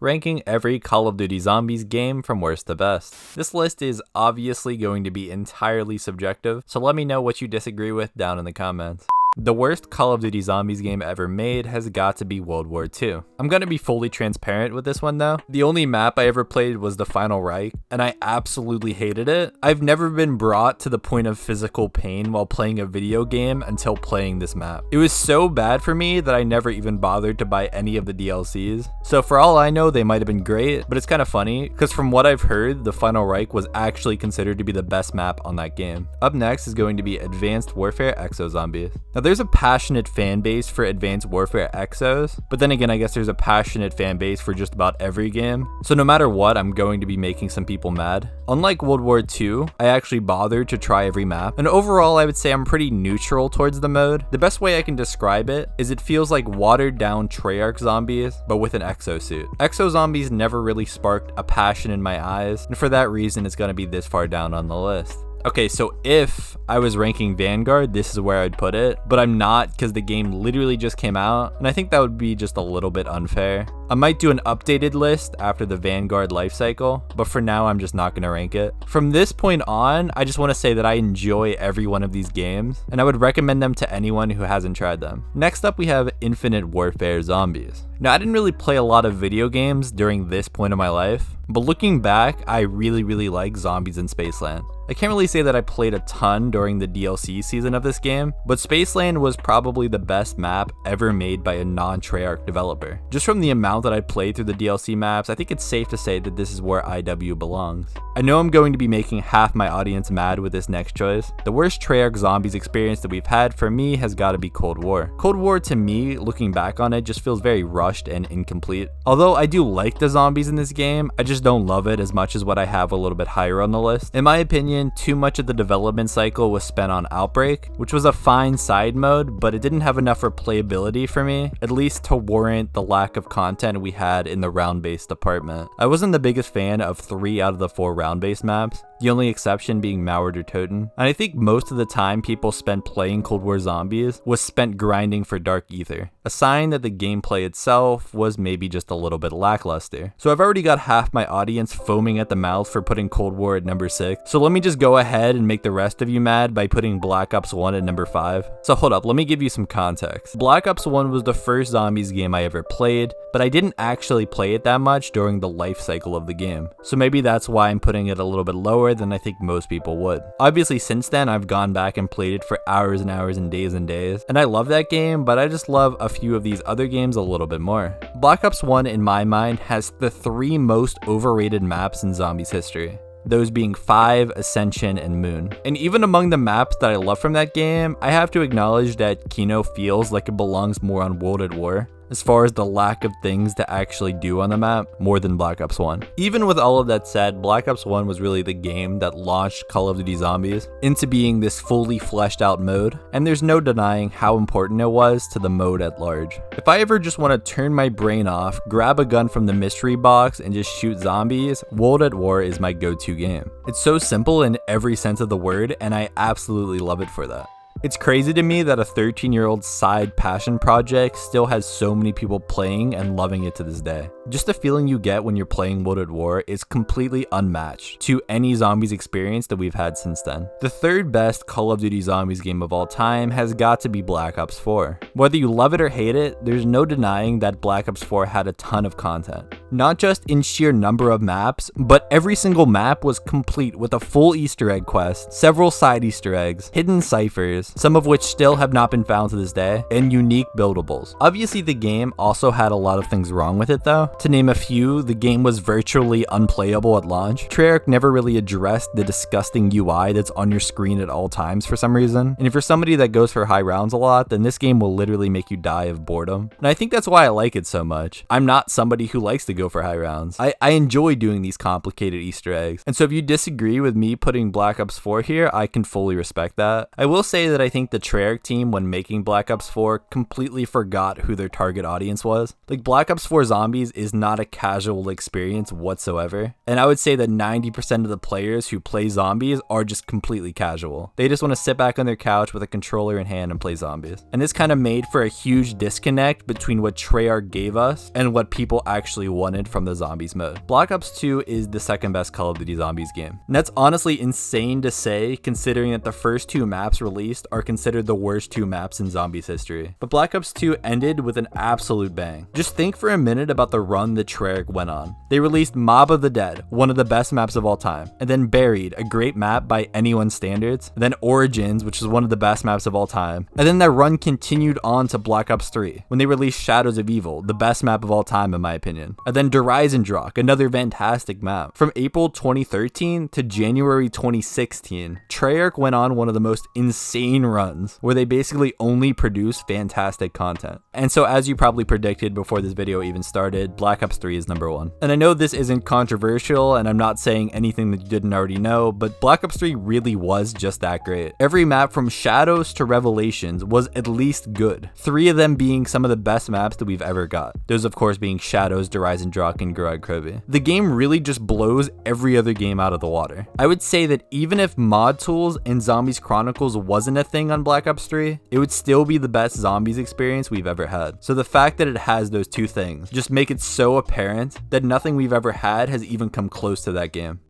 ranking every Call of Duty Zombies game from worst to best. This list is obviously going to be entirely subjective, so let me know what you disagree with down in the comments. The worst Call of Duty Zombies game ever made has got to be World War II. I'm gonna be fully transparent with this one though. The only map I ever played was the Final Reich, and I absolutely hated it. I've never been brought to the point of physical pain while playing a video game until playing this map. It was so bad for me that I never even bothered to buy any of the DLCs. So for all I know, they might have been great, but it's kind of funny because from what I've heard, the Final Reich was actually considered to be the best map on that game. Up next is going to be Advanced Warfare Exo Zombies. Now there's a passionate fan base for Advanced Warfare Exos, but then again, I guess there's a passionate fan base for just about every game. So no matter what, I'm going to be making some people mad. Unlike World War II, I actually bothered to try every map, and overall I would say I'm pretty neutral towards the mode. The best way I can describe it is it feels like watered down Treyarch zombies, but with an exosuit. Exo zombies never really sparked a passion in my eyes, and for that reason it's gonna be this far down on the list. Okay, so if I was ranking Vanguard, this is where I'd put it, but I'm not because the game literally just came out, and I think that would be just a little bit unfair. I might do an updated list after the Vanguard lifecycle, but for now I'm just not going to rank it. From this point on, I just want to say that I enjoy every one of these games, and I would recommend them to anyone who hasn't tried them. Next up we have Infinite Warfare Zombies. Now I didn't really play a lot of video games during this point of my life, but looking back, I really like Zombies in Spaceland. I can't really say that I played a ton during the DLC season of this game, but Spaceland was probably the best map ever made by a non-treyarch developer. Just from the amount that I played through the DLC maps, I think it's safe to say that this is where IW belongs. I know I'm going to be making half my audience mad with this next choice. The worst Treyarch Zombies experience that we've had for me has got to be Cold War. Cold War to me, looking back on it, just feels very rushed and incomplete. Although I do like the zombies in this game, I just don't love it as much as what I have a little bit higher on the list. In my opinion, too much of the development cycle was spent on Outbreak, which was a fine side mode, but it didn't have enough replayability for me, at least to warrant the lack of content we had in the round-based department. I wasn't the biggest fan of 3 out of the 4 round-based maps, the only exception being Mauer or Toten, and I think most of the time people spent playing Cold War Zombies was spent grinding for Dark Ether, a sign that the gameplay itself was maybe just a little bit lackluster. So I've already got half my audience foaming at the mouth for putting Cold War at number 6, so let me just go ahead and make the rest of you mad by putting Black Ops 1 at number 5. So hold up, let me give you some context. Black Ops 1 was the first zombies game I ever played, but I didn't actually play it that much during the life cycle of the game. So maybe that's why I'm putting it a little bit lower than I think most people would. Obviously since then I've gone back and played it for hours and hours and days, and I love that game, but I just love a few of these other games a little bit more. Black Ops 1 in my mind has the 3 most overrated maps in zombies history. Those being 5, Ascension, and Moon. And even among the maps that I love from that game, I have to acknowledge that Kino feels like it belongs more on World at War, as far as the lack of things to actually do on the map, more than Black Ops 1. Even with all of that said, Black Ops 1 was really the game that launched Call of Duty Zombies into being this fully fleshed out mode, and there's no denying how important it was to the mode at large. If I ever just want to turn my brain off, grab a gun from the mystery box, and just shoot zombies, World at War is my go-to game. It's so simple in every sense of the word, and I absolutely love it for that. It's crazy to me that a 13-year-old side passion project still has so many people playing and loving it to this day. Just the feeling you get when you're playing World at War is completely unmatched to any zombies experience that we've had since then. The third best Call of Duty Zombies game of all time has got to be Black Ops 4. Whether you love it or hate it, there's no denying that Black Ops 4 had a ton of content. Not just in sheer number of maps, but every single map was complete with a full Easter egg quest, several side Easter eggs, hidden ciphers, some of which still have not been found to this day, and unique buildables. Obviously the game also had a lot of things wrong with it though. To name a few, the game was virtually unplayable at launch. Treyarch never really addressed the disgusting UI that's on your screen at all times for some reason, and if you're somebody that goes for high rounds a lot, then this game will literally make you die of boredom. And I think that's why I like it so much. I'm not somebody who likes to go for high rounds. I enjoy doing these complicated Easter eggs, and so if you disagree with me putting Black Ops 4 here, I can fully respect that. I will say that I think the Treyarch team, when making Black Ops 4, completely forgot who their target audience was. Like, Black Ops 4 Zombies is not a casual experience whatsoever. And I would say that 90% of the players who play zombies are just completely casual. They just want to sit back on their couch with a controller in hand and play zombies. And this kind of made for a huge disconnect between what Treyarch gave us and what people actually wanted from the zombies mode. Black Ops 2 is the second best Call of Duty Zombies game. And that's honestly insane to say, considering that the first two maps released are considered the worst two maps in zombies history. But Black Ops 2 ended with an absolute bang. Just think for a minute about the run that Treyarch went on. They released Mob of the Dead, one of the best maps of all time, and then Buried, a great map by anyone's standards, and then Origins, which is one of the best maps of all time, and then that run continued on to Black Ops 3, when they released Shadows of Evil, the best map of all time in my opinion, and then Horizon Drock, another fantastic map. From April 2013 to January 2016, Treyarch went on one of the most insane runs, where they basically only produce fantastic content. And so as you probably predicted before this video even started, Black Ops 3 is number one. And I know this isn't controversial, and I'm not saying anything that you didn't already know, but Black Ops 3 really was just that great. Every map from Shadows to Revelations was at least good, 3 of them being some of the best maps that we've ever got. Those of course being Shadows, Horizon Drock, and Garage Kirby. The game really just blows every other game out of the water. I would say that even if mod tools and Zombies Chronicles wasn't a thing on Black Ops 3, it would still be the best zombies experience we've ever had. So the fact that it has those two things just make it so apparent that nothing we've ever had has even come close to that game.